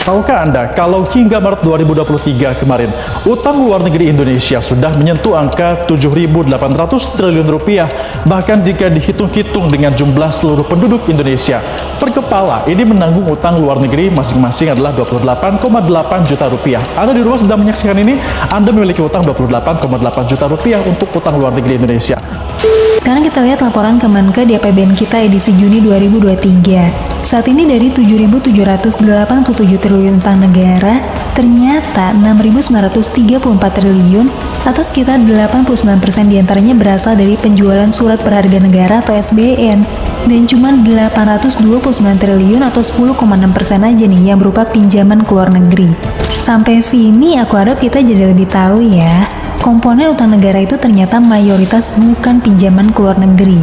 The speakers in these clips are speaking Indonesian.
Tahukah Anda kalau hingga Maret 2023 kemarin, utang luar negeri Indonesia sudah menyentuh angka 7.800 triliun rupiah. Bahkan jika dihitung-hitung dengan jumlah seluruh penduduk Indonesia per kepala, ini menanggung utang luar negeri masing-masing adalah 28,8 juta rupiah. Anda di rumah sedang menyaksikan ini, Anda memiliki utang 28,8 juta rupiah untuk utang luar negeri Indonesia. Sekarang kita lihat laporan Kemenke di APBN kita edisi Juni 2023. Saat ini dari 7.787 triliun utang negara, ternyata 6.934 triliun atau sekitar 89% diantaranya berasal dari penjualan surat berharga negara atau SBN, dan cuma 829 triliun atau 10,6% aja nih yang berupa pinjaman ke luar negeri. Sampai sini aku harap kita jadi lebih tahu ya, komponen utang negara itu ternyata mayoritas bukan pinjaman ke luar negeri,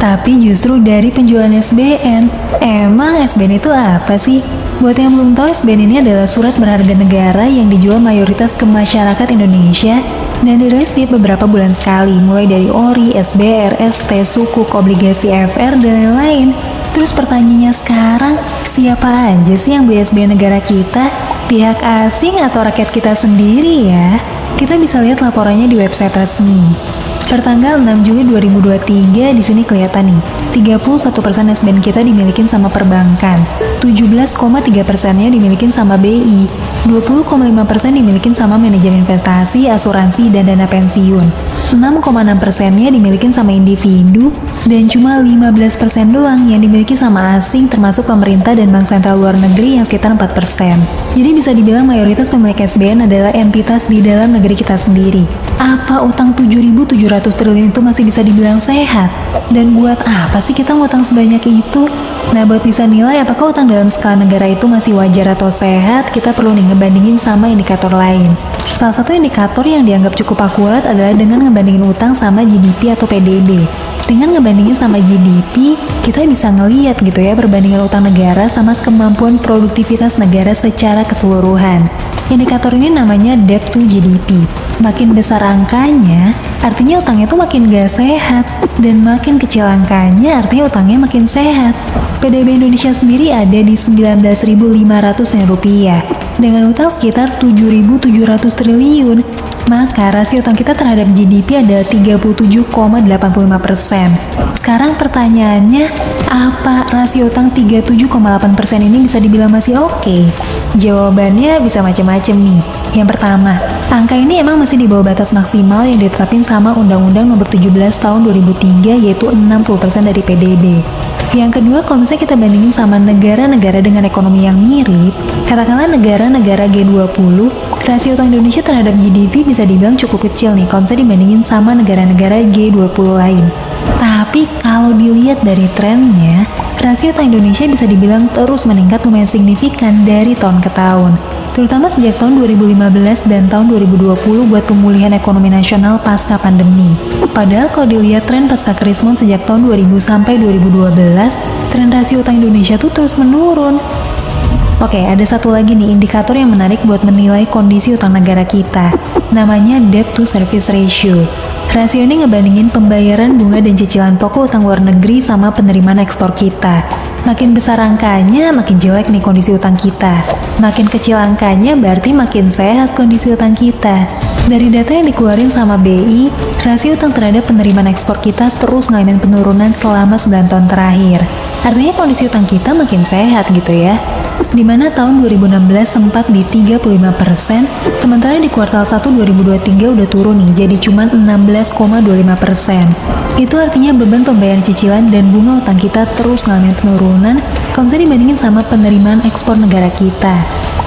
tapi justru dari penjualan SBN. Emang SBN itu apa sih? Buat yang belum tahu, SBN ini adalah surat berharga negara yang dijual mayoritas ke masyarakat Indonesia dan dirilis tiap beberapa bulan sekali, mulai dari ORI, SBR, ST, Sukuk, obligasi FR, dan lain-lain. Terus pertanyaannya sekarang, siapa aja sih yang beli SBN negara kita? Pihak asing atau rakyat kita sendiri ya? Kita bisa lihat laporannya di website resmi. Pertanggal 6 Juli 2023 di sini kelihatan nih, 31% SBN kita dimiliki sama perbankan, 17,3%-nya dimiliki sama BI, 20,5% dimiliki sama manajer investasi, asuransi, dan dana pensiun, 6,6%-nya dimiliki sama individu, dan cuma 15% doang yang dimiliki sama asing termasuk pemerintah dan bank sentral luar negeri yang sekitar 4%. Jadi bisa dibilang mayoritas pemilik SBN adalah entitas di dalam negeri kita sendiri. Apa utang 7.700 triliun itu masih bisa dibilang sehat? Dan buat apa sih kita ngutang sebanyak itu? Nah, buat bisa nilai apakah utang dalam skala negara itu masih wajar atau sehat, kita perlu nih ngebandingin sama indikator lain. Salah satu indikator yang dianggap cukup akurat adalah dengan ngebandingin utang sama GDP atau PDB. Dengan ngebandingin sama GDP, kita bisa ngeliat gitu ya perbandingan utang negara sama kemampuan produktivitas negara secara keseluruhan. Indikator ini namanya debt to GDP. Makin besar angkanya, artinya utangnya tuh makin gak sehat. Dan makin kecil angkanya, artinya utangnya makin sehat. PDB Indonesia sendiri ada di 19.500 rupiah. Dengan utang sekitar 7.700 triliun. Maka rasio utang kita terhadap GDP adalah 37,85%. Sekarang pertanyaannya, apa rasio utang 37,8% ini bisa dibilang masih oke? Jawabannya bisa macam-macam nih. Yang pertama, angka ini emang masih di bawah batas maksimal yang ditetapin sama Undang-Undang Nomor 17 Tahun 2003, yaitu 60% dari PDB. Yang kedua, kalau misalnya kita bandingin sama negara-negara dengan ekonomi yang mirip, katakanlah negara-negara G20, rasio utang Indonesia terhadap GDP bisa dibilang cukup kecil nih kalau misalnya dibandingin sama negara-negara G20 lain. Tapi kalau dilihat dari trennya, rasio utang Indonesia bisa dibilang terus meningkat lumayan signifikan dari tahun ke tahun. Terutama sejak tahun 2015 dan tahun 2020 buat pemulihan ekonomi nasional pasca pandemi. Padahal kalau dilihat tren pasca krismon sejak tahun 2000 sampai 2012, tren rasio utang Indonesia tuh terus menurun. Oke, ada satu lagi nih indikator yang menarik buat menilai kondisi utang negara kita. Namanya debt to service ratio. Rasio ini ngebandingin pembayaran bunga dan cicilan pokok utang luar negeri sama penerimaan ekspor kita. Makin besar angkanya, makin jelek nih kondisi utang kita. Makin kecil angkanya, berarti makin sehat kondisi utang kita. Dari data yang dikeluarin sama BI, rasio utang terhadap penerimaan ekspor kita terus ngalamin penurunan selama 9 tahun terakhir. Artinya kondisi utang kita makin sehat gitu ya. Dimana tahun 2016 sempat di 35%, sementara di kuartal 1 2023 udah turun nih, jadi cuma 16,25%. Itu artinya beban pembayaran cicilan dan bunga utang kita terus ngalamin penurunan kalau misalnya dibandingin sama penerimaan ekspor negara kita.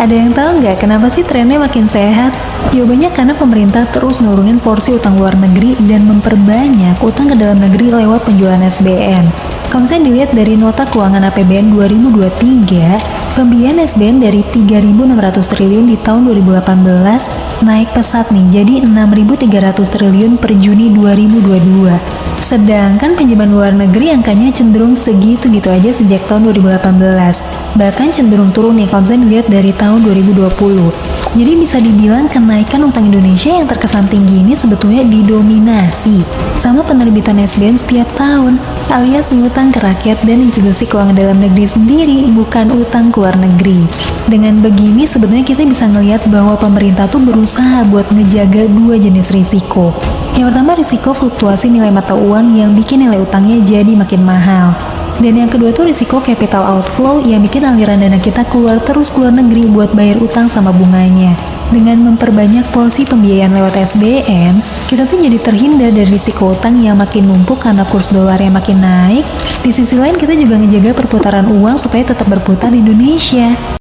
Ada yang tahu nggak kenapa sih trennya makin sehat? Jawabannya karena pemerintah terus nurunin porsi utang luar negeri dan memperbanyak utang ke dalam negeri lewat penjualan SBN. Kalau misalnya dilihat dari nota keuangan APBN 2023, pembiayaan SBN dari 3.600 triliun di tahun 2018 naik pesat nih jadi 6.300 triliun per Juni 2022. Sedangkan pinjaman luar negeri angkanya cenderung segitu-gitu aja sejak tahun 2018. Bahkan cenderung turun nih kalau misalnya dilihat dari tahun 2020. Jadi bisa dibilang kenaikan utang Indonesia yang terkesan tinggi ini sebetulnya didominasi sama penerbitan SBN setiap tahun, alias utang ke rakyat dan institusi keuangan dalam negeri sendiri, bukan utang ke luar negeri. Dengan begini sebetulnya kita bisa ngelihat bahwa pemerintah tuh berusaha buat ngejaga dua jenis risiko. Yang pertama risiko fluktuasi nilai mata uang yang bikin nilai utangnya jadi makin mahal. Dan yang kedua tuh risiko capital outflow yang bikin aliran dana kita keluar terus keluar negeri buat bayar utang sama bunganya. Dengan memperbanyak porsi pembiayaan lewat SBN, kita tuh jadi terhindar dari risiko utang yang makin numpuk karena kurs dolar yang makin naik. Di sisi lain kita juga ngejaga perputaran uang supaya tetap berputar di Indonesia.